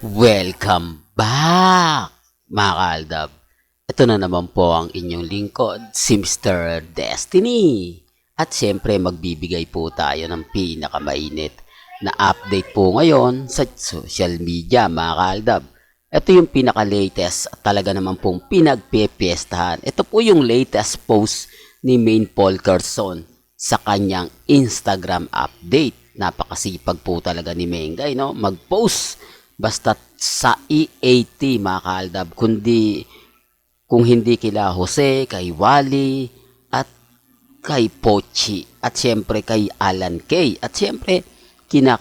Welcome back, mga kaaldab. Ito na naman po ang inyong lingkod, si Mr. Destiny. At syempre, magbibigay po tayo ng pinakamainit na update po ngayon sa social media, mga kaaldab. Ito yung pinaka-latest at talaga naman pong pinagpepiestahan. Ito po yung latest post ni Maine Paul Carson sa kanyang Instagram update. Napakasipag po talaga ni Mengay, no? Mag-post basta sa EAT, mga kaaldab, kung hindi kila Jose, kay Wally, at kay Pochi, at syempre kay Alan Kay, at syempre kina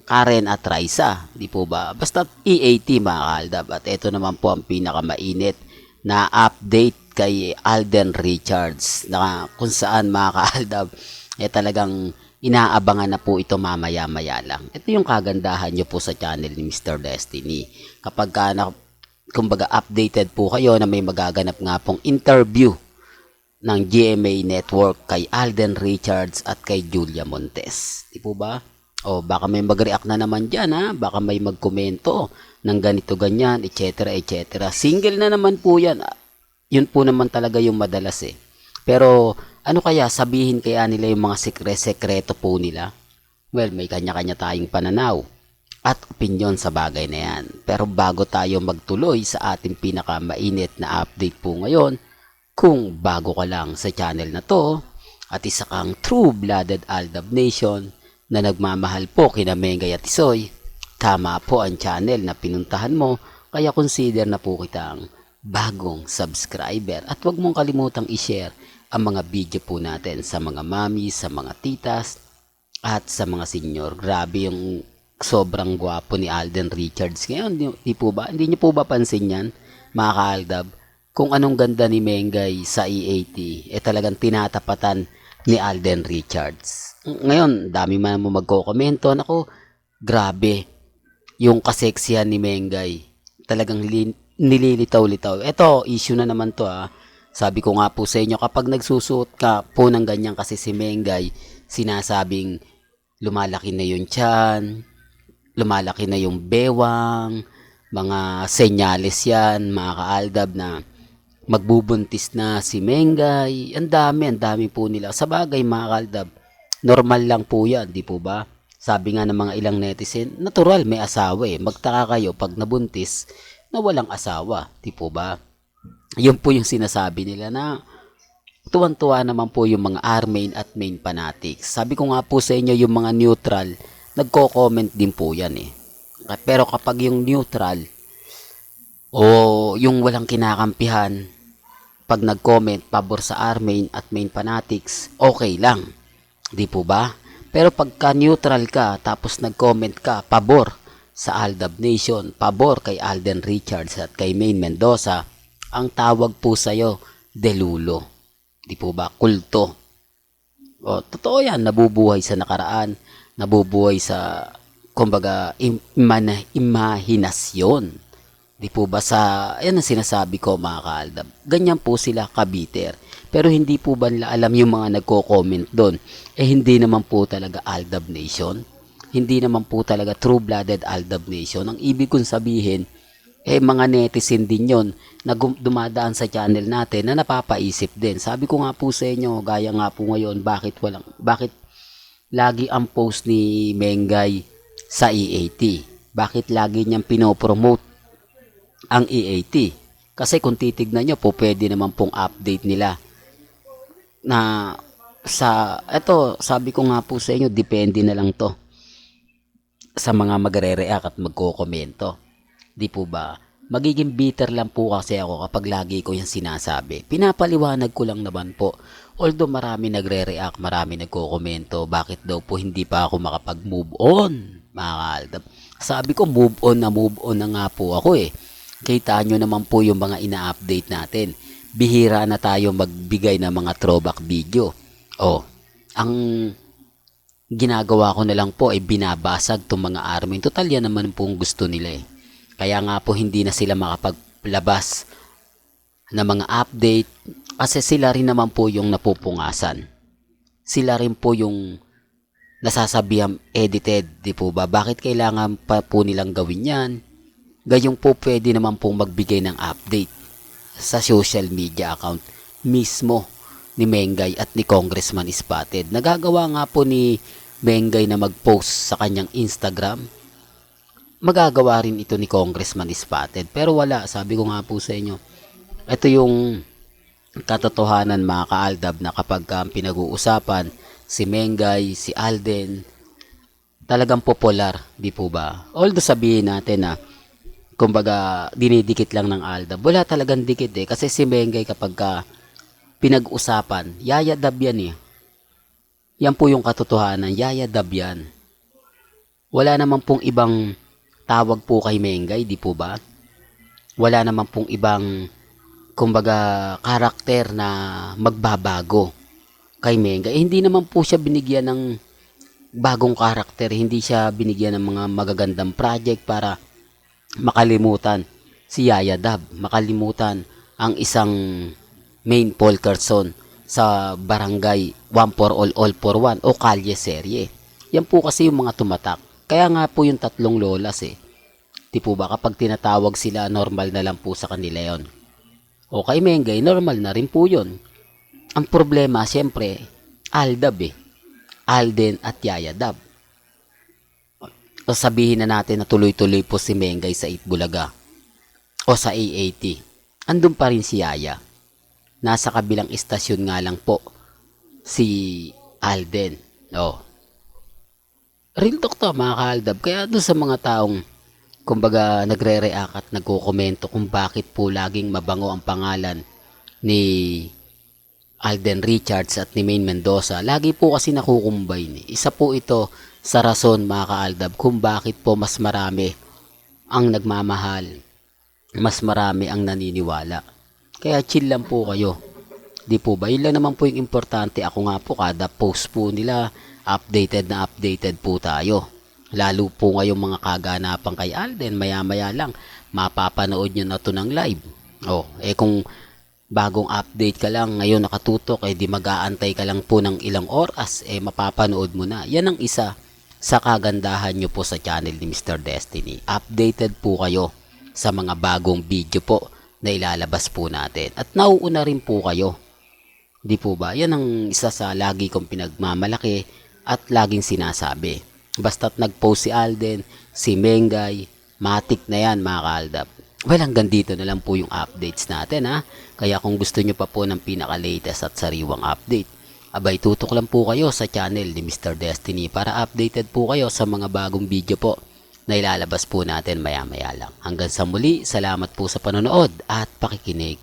Karen at Raisa, di po ba? Basta EAT, mga kaaldab. At ito naman po ang pinakamainit na update kay Alden Richards, na kung saan, mga kaaldab, talagang inaabangan na po ito mamaya-maya lang. Ito yung kagandahan nyo po sa channel ni Mr. Destiny. Kapag kumbaga updated po kayo na may magaganap nga pong interview ng GMA Network kay Alden Richards at kay Julia Montes. Di po ba? O baka may mag-react na naman dyan, ha? Baka may magkomento ng ganito ganyan, etc. etc. Single na naman po yan. Yun po naman talaga yung madalas eh. Pero ano kaya, sabihin kaya nila yung mga sekreto po nila? Well, may kanya-kanya tayong pananaw at opinyon sa bagay na yan. Pero bago tayo magtuloy sa ating pinakamainit na update po ngayon, kung bago ka lang sa channel na to at isa kang true-blooded Aldab Nation na nagmamahal po kina Mengay at Isoy, tama po ang channel na pinuntahan mo, kaya consider na po kitang bagong subscriber. At huwag mong kalimutang i-share ang mga video po natin sa mga mami, sa mga titas, at sa mga senior. Grabe yung sobrang gwapo ni Alden Richards ngayon. Di po ba? Hindi niyo po ba pansin yan, mga kaaldab? Kung anong ganda ni Mengay sa EAT, talagang tinatapatan ni Alden Richards. Ngayon, dami man mo magkokomento. Nako, grabe. Yung kaseksihan ni Mengay, talagang nililitaw-litaw. Ito, issue na naman to, ha. Sabi ko nga po sa inyo, kapag nagsusuot ka po ng ganyan, kasi si Mengay, sinasabing lumalaki na yung tiyan, lumalaki na yung bewang, mga senyales yan, mga kaaldab, na magbubuntis na si Mengay. Ang dami po nila. Sa bagay, mga kaaldab, normal lang po yan, di po ba? Sabi nga ng mga ilang netizen, natural, may asawa eh. Magtaka kayo pag nabuntis na walang asawa, di po ba? Yun po yung sinasabi nila, na tuwan-tuwa naman po yung mga R-main at main fanatics. Sabi ko nga po sa inyo, yung mga neutral, nagko-comment din po yan eh. Pero kapag yung neutral o yung walang kinakampihan, pag nag-comment pabor sa R-main at main fanatics, okay lang. Di po ba? Pero pagka neutral ka, tapos nag-comment ka pabor sa Aldab Nation, pabor kay Alden Richards at kay Maine Mendoza, ang tawag po sa'yo, delulo. Di po ba? Kulto. O, totoo yan. Nabubuhay sa nakaraan. Nabubuhay sa, kumbaga, imahinasyon. Di po ba yan ang sinasabi ko, mga kaaldab. Ganyan po sila kabiter. Pero hindi po ba nila alam yung mga nagko-comment doon? Hindi naman po talaga Aldab Nation. Hindi naman po talaga true-blooded Aldab Nation. Ang ibig kong sabihin, mga netizen din yon na dumadaan sa channel natin na napapaisip din. Sabi ko nga po sa inyo, gaya nga po ngayon, bakit lagi ang post ni Mengay sa EAT? Bakit lagi niyang pinopromote ang EAT? Kasi kung titignan nyo po, pwede naman pong update nila na sabi ko nga po sa inyo, depende na lang to sa mga magre-react at magko-komento. Di po ba? Magiging bitter lang po kasi ako kapag lagi ko yung sinasabi. Pinapaliwanag ko lang naman po. Although marami nagre-react, marami nagko-komento, bakit daw po hindi pa ako makapag-move on, mga kaaldab. Sabi ko, move on na nga po ako eh. Kita nyo naman po yung mga ina-update natin. Bihira na tayo magbigay ng mga throwback video. Ang ginagawa ko na lang po ay binabasag itong mga army. Total yan naman po gusto nila eh. Kaya nga po hindi na sila makapaglabas ng mga update kasi sila rin naman po yung napupungasan. Sila rin po yung nasasabihan edited, di po ba? Bakit kailangan pa po nilang gawin yan? Gayong po pwede naman pong magbigay ng update sa social media account mismo ni Mengay at ni Congressman Spotted. Nagagawa nga po ni Mengay na mag-post sa kanyang Instagram. Magagawa rin ito ni Congressman Spotted. Pero wala, sabi ko nga po sa inyo. Ito yung katotohanan mga kaaldab na kapag pinag-uusapan si Mengay, si Alden, talagang popular, di po ba? Although sabihin natin na kumbaga dinidikit lang ng Aldab, wala talagang dikit kasi si Mengay kapag pinag-usapan, yayadab yan eh. Yan po yung katotohanan, yayadab yan. Wala naman pong ibang tawag po kay Mengay, di po ba? Wala naman pong ibang kumbaga karakter na magbabago kay Mengay. Hindi naman po siya binigyan ng bagong karakter, hindi siya binigyan ng mga magagandang project para makalimutan si Yaya Dab, makalimutan ang isang main Polkerson sa barangay 1 for all for one o kalye serye. Yan po kasi yung mga tumatak. Kaya nga po yung tatlong lolas eh. Di po ba kapag tinatawag sila, normal na lang po sa kanila yon. O kay Mengay, normal na rin po yun. Ang problema, siyempre, Aldab eh. Alden at Yaya Dab. O sabihin na natin na tuloy-tuloy po si Mengay sa Itbulaga o sa AAT. Andun pa rin si Yaya. Nasa kabilang istasyon nga lang po si Alden. O. Real talk to mga kaaldab. Kaya doon sa mga taong kumbaga nagre-react at nagkukomento kung bakit po laging mabango ang pangalan ni Alden Richards at ni Maine Mendoza, lagi po kasi nakukumbine. Isa po ito sa rason mga kaaldab kung bakit po mas marami ang nagmamahal, mas marami ang naniniwala. Kaya chill lang po kayo. Di po ba? Yun lang naman po yung importante. Ako nga po kada post po nila, updated na updated po tayo. Lalo po ngayong mga kaganapan kay Alden, maya-maya lang mapapanood nyo na to ng live. Kung bagong update ka lang ngayon nakatutok, di mag-aantay ka lang po ng ilang oras, mapapanood mo na. Yan ang isa sa kagandahan nyo po sa channel ni Mr. Destiny. Updated po kayo sa mga bagong video po na ilalabas po natin. At nauuna rin po kayo. Di po ba? Yan ang isa sa lagi kong pinagmamalaki at laging sinasabi. Basta't nag-post si Alden, si Mengay, matik na yan mga kaaldab. Well, hanggang dito na lang po yung updates natin ha. Kaya kung gusto nyo pa po ng pinaka-latest at sariwang update, abay tutok lang po kayo sa channel ni Mr. Destiny para updated po kayo sa mga bagong video po na ilalabas po natin maya-maya lang. Hanggang sa muli, salamat po sa panonood at pakikinig.